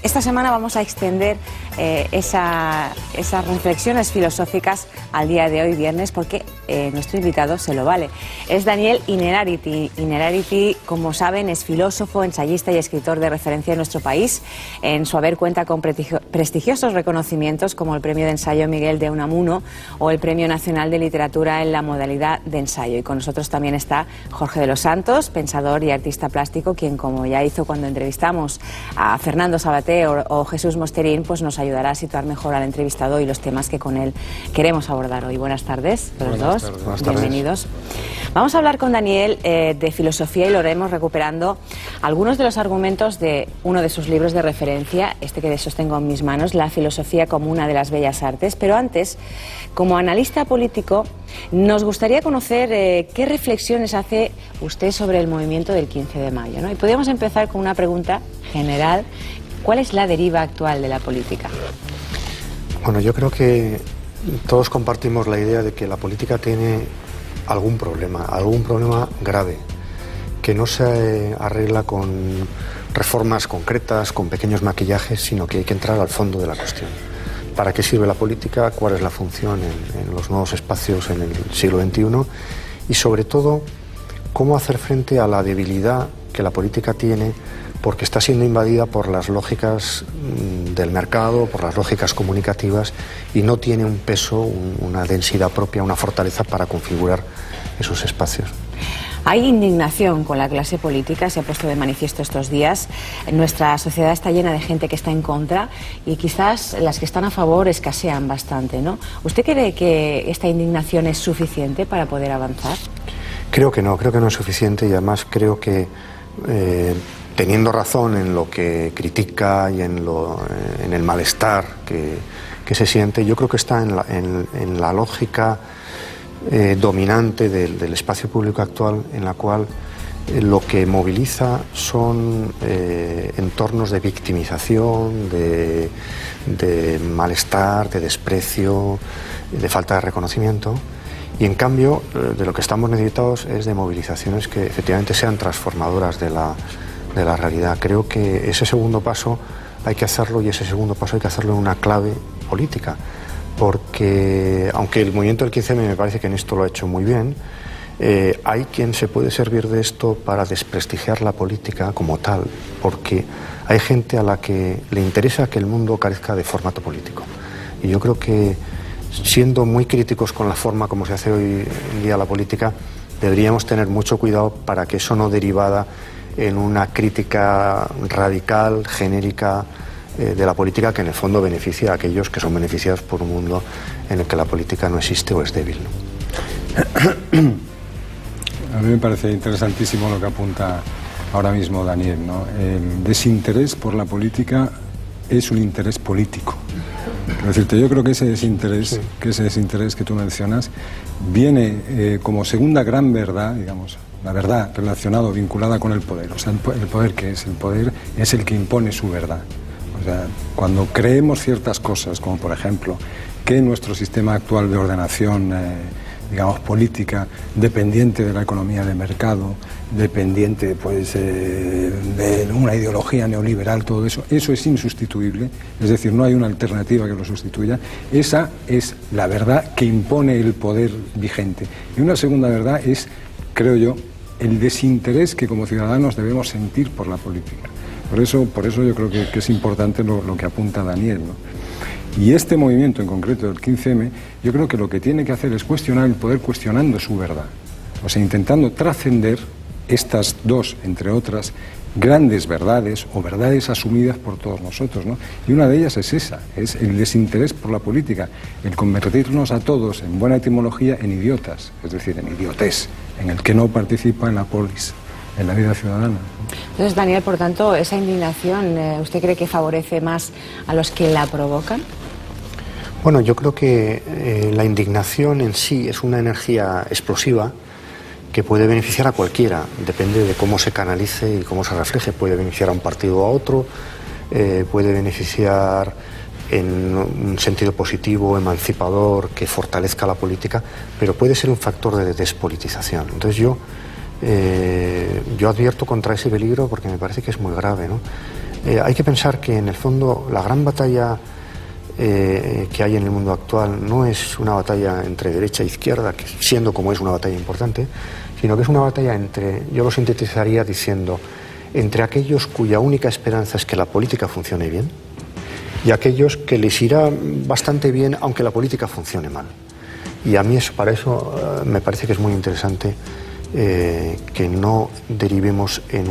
esta semana vamos a extender esas reflexiones filosóficas al día de hoy, viernes, porque nuestro invitado se lo vale. Es Daniel Innerarity. Innerarity, como saben, es filósofo, ensayista y escritor de referencia en nuestro país. En su haber cuenta con prestigiosos reconocimientos como el Premio de Ensayo Miguel de Unamuno o el Premio Nacional de Literatura en la modalidad de ensayo. Y con nosotros también está Jorge de los Santos, pensador y artista plástico, quien, como ya hizo cuando entrevistamos a Fernando Sabaté o Jesús Mosterín, pues nos ayudará a situar mejor al entrevistado y los temas que con él queremos abordar hoy. Buenas tardes a los dos. Buenas tardes. Bienvenidos. Vamos a hablar con Daniel de filosofía y lo haremos recuperando algunos de los argumentos de uno de sus libros de referencia, este que sostengo en mis manos, La filosofía como una de las bellas artes. Pero antes, como analista político, nos gustaría conocer qué reflexiones hace usted sobre el movimiento del 15 de mayo, ¿no? Y podríamos empezar con una pregunta general. ¿Cuál es la deriva actual de la política? Bueno, yo creo que todos compartimos la idea de que la política tiene algún problema grave, que no se arregla con reformas concretas, con pequeños maquillajes, sino que hay que entrar al fondo de la cuestión. ¿Para qué sirve la política? ¿Cuál es la función en los nuevos espacios en el siglo XXI? Y sobre todo, ¿cómo hacer frente a la debilidad que la política tiene porque está siendo invadida por las lógicas del mercado, por las lógicas comunicativas, y no tiene un peso, una densidad propia, una fortaleza para configurar esos espacios? Hay indignación con la clase política, se ha puesto de manifiesto estos días. Nuestra sociedad está llena de gente que está en contra y quizás las que están a favor escasean bastante, ¿no? ¿Usted cree que esta indignación es suficiente para poder avanzar? Creo que no es suficiente, y además creo que teniendo razón en lo que critica y en el malestar que se siente, yo creo que está en la lógica dominante del espacio público actual, en la cual lo que moviliza son entornos de victimización, de malestar, de desprecio, de falta de reconocimiento. Y en cambio, de lo que estamos necesitados es de movilizaciones que efectivamente sean transformadoras de la realidad. Creo que ese segundo paso hay que hacerlo, y ese segundo paso hay que hacerlo en una clave política. Porque, aunque el movimiento del 15M me parece que en esto lo ha hecho muy bien, hay quien se puede servir de esto para desprestigiar la política como tal, porque hay gente a la que le interesa que el mundo carezca de formato político. Y yo creo que, siendo muy críticos con la forma como se hace hoy en día la política, deberíamos tener mucho cuidado para que eso no derivara en una crítica radical, genérica, de la política, que en el fondo beneficia a aquellos que son beneficiados por un mundo en el que la política no existe o es débil, ¿no? A mí me parece interesantísimo lo que apunta ahora mismo Daniel, ¿no? El desinterés por la política es un interés político. Es decir, yo creo que ese desinterés que tú mencionas viene como segunda gran verdad, digamos, la verdad relacionada, vinculada con el poder. O sea, el poder, ¿qué es? El poder es el que impone su verdad. O sea, cuando creemos ciertas cosas, como por ejemplo que nuestro sistema actual de ordenación, digamos, política, dependiente de la economía de mercado, dependiente pues de una ideología neoliberal, todo eso es insustituible, es decir, no hay una alternativa que lo sustituya. Esa es la verdad que impone el poder vigente. Y una segunda verdad es, creo yo, el desinterés que como ciudadanos debemos sentir por la política. Por eso yo creo que es importante lo que apunta Daniel, ¿no? Y este movimiento en concreto del 15M, yo creo que lo que tiene que hacer es cuestionar el poder cuestionando su verdad. O sea, intentando trascender estas dos, entre otras, grandes verdades o verdades asumidas por todos nosotros, ¿no? Y una de ellas es esa, es el desinterés por la política, el convertirnos a todos, en buena etimología, en idiotas, es decir, en idiotés, en el que no participa en la polis, en la vida ciudadana. Entonces, Daniel, por tanto, esa indignación, ¿usted cree que favorece más a los que la provocan? Bueno, yo creo que la indignación en sí es una energía explosiva que puede beneficiar a cualquiera, depende de cómo se canalice y cómo se refleje. Puede beneficiar a un partido o a otro, puede beneficiar en un sentido positivo, emancipador, que fortalezca la política, pero puede ser un factor de despolitización. Entonces yo advierto contra ese peligro porque me parece que es muy grave, ¿no? Hay que pensar que en el fondo la gran batalla que hay en el mundo actual no es una batalla entre derecha e izquierda, que siendo como es una batalla importante, sino que es una batalla entre, yo lo sintetizaría diciendo, entre aquellos cuya única esperanza es que la política funcione bien y aquellos que les irá bastante bien aunque la política funcione mal. Y a mí para eso me parece que es muy interesante que no derivemos en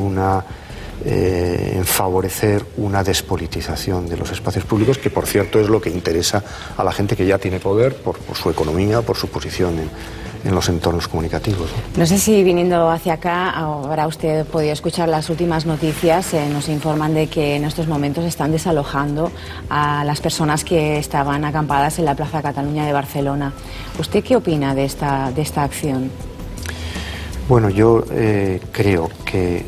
favorecer una despolitización de los espacios públicos, que por cierto es lo que interesa a la gente que ya tiene poder por su economía, por su posición en los entornos comunicativos. No sé si viniendo hacia acá habrá usted podido escuchar las últimas noticias. Nos informan de que en estos momentos están desalojando a las personas que estaban acampadas en la Plaza Cataluña de Barcelona. ¿Usted qué opina de esta acción? Bueno, yo creo que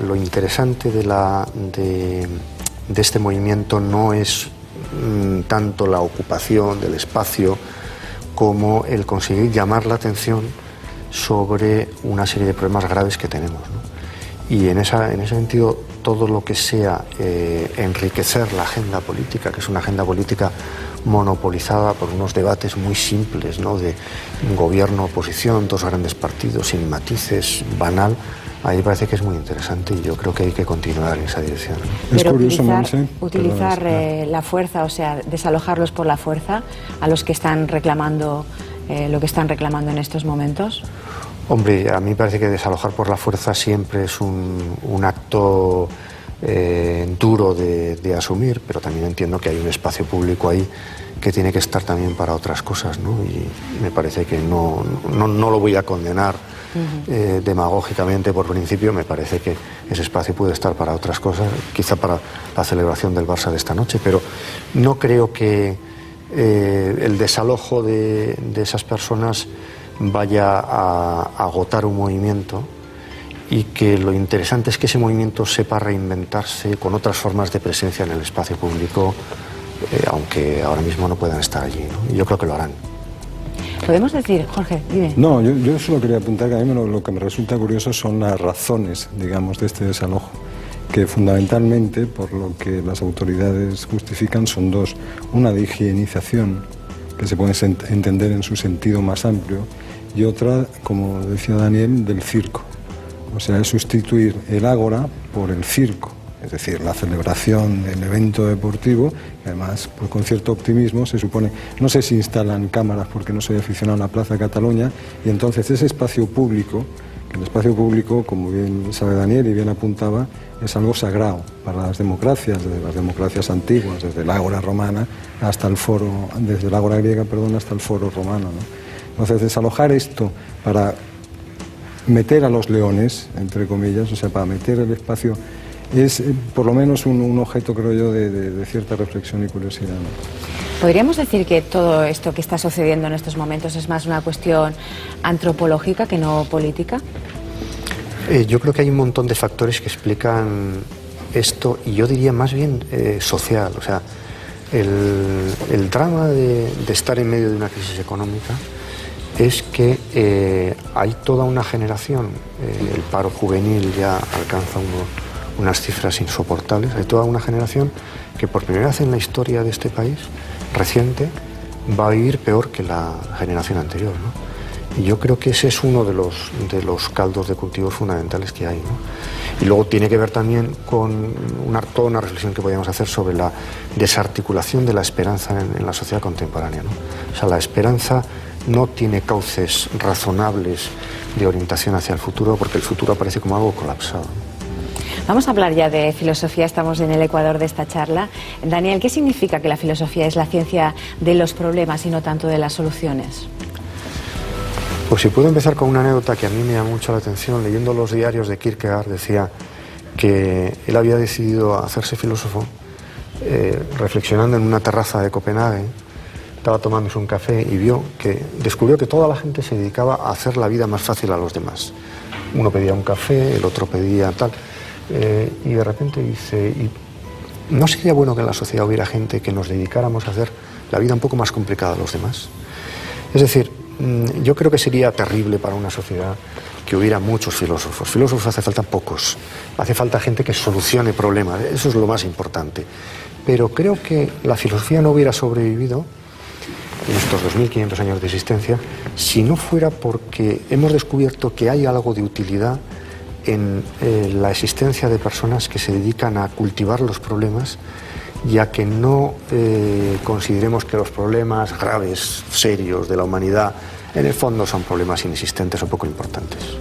lo interesante de este movimiento no es tanto la ocupación del espacio como el conseguir llamar la atención sobre una serie de problemas graves que tenemos, ¿no? Y en ese sentido, todo lo que sea enriquecer la agenda política, que es una agenda política monopolizada por unos debates muy simples, ¿no?, de gobierno, oposición, dos grandes partidos, sin matices, banal, ahí parece que es muy interesante y yo creo que hay que continuar en esa dirección. Es pero curioso, utilizar la fuerza, o sea, desalojarlos por la fuerza a los que están reclamando lo que están reclamando en estos momentos. Hombre, a mí me parece que desalojar por la fuerza siempre es un acto duro de asumir, pero también entiendo que hay un espacio público ahí que tiene que estar también para otras cosas, ¿no? Y me parece que no lo voy a condenar demagógicamente por principio. Me parece que ese espacio puede estar para otras cosas, quizá para la celebración del Barça de esta noche, pero no creo que el desalojo de esas personas vaya a agotar un movimiento, y que lo interesante es que ese movimiento sepa reinventarse con otras formas de presencia en el espacio público, aunque ahora mismo no puedan estar allí, ¿no? Y yo creo que lo harán. ¿Podemos decir, Jorge, dime? No, yo solo quería apuntar que a mí lo que me resulta curioso son las razones, digamos, de este desalojo, que fundamentalmente, por lo que las autoridades justifican, son dos. Una de higienización, que se puede entender en su sentido más amplio, y otra, como decía Daniel, del circo. O sea, es sustituir el ágora por el circo, es decir, la celebración del evento deportivo, que además, pues, con cierto optimismo, se supone, no sé si instalan cámaras porque no soy aficionado a la Plaza Cataluña, y entonces ese espacio público, que el espacio público, como bien sabe Daniel y bien apuntaba, es algo sagrado para las democracias, desde las democracias antiguas, desde el ágora romana hasta el foro, desde el ágora griega, perdón, hasta el foro romano, ¿no? Entonces, desalojar esto para meter a los leones, entre comillas, o sea, para meter el espacio, es por lo menos un objeto, creo yo, de cierta reflexión y curiosidad, ¿no? ¿Podríamos decir que todo esto que está sucediendo en estos momentos es más una cuestión antropológica que no política? Yo creo que hay un montón de factores que explican esto, y yo diría más bien social. O sea, el drama de estar en medio de una crisis económica es que hay toda una generación, el paro juvenil ya alcanza unas cifras insoportables, hay toda una generación que por primera vez en la historia de este país reciente va a vivir peor que la generación anterior, ¿no? Y yo creo que ese es uno de los caldos de cultivos fundamentales que hay, ¿no? Y luego tiene que ver también con toda una reflexión que podríamos hacer sobre la desarticulación de la esperanza en la sociedad contemporánea, ¿no? O sea, la esperanza no tiene cauces razonables de orientación hacia el futuro, porque el futuro aparece como algo colapsado. Vamos a hablar ya de filosofía, estamos en el ecuador de esta charla. Daniel, ¿qué significa que la filosofía es la ciencia de los problemas y no tanto de las soluciones? Pues si puedo empezar con una anécdota que a mí me llama mucho la atención. Leyendo los diarios de Kierkegaard, decía que él había decidido hacerse filósofo reflexionando en una terraza de Copenhague. Estaba tomándose un café y descubrió que toda la gente se dedicaba a hacer la vida más fácil a los demás. Uno pedía un café, el otro pedía tal, y de repente dice, ¿no sería bueno que en la sociedad hubiera gente que nos dedicáramos a hacer la vida un poco más complicada a los demás? Es decir, yo creo que sería terrible para una sociedad que hubiera muchos filósofos. Filósofos hace falta pocos. Hace falta gente que solucione problemas. Eso es lo más importante. Pero creo que la filosofía no hubiera sobrevivido en estos 2500 años de existencia si no fuera porque hemos descubierto que hay algo de utilidad en la existencia de personas que se dedican a cultivar los problemas, ya que no consideremos que los problemas graves, serios de la humanidad, en el fondo son problemas inexistentes o poco importantes.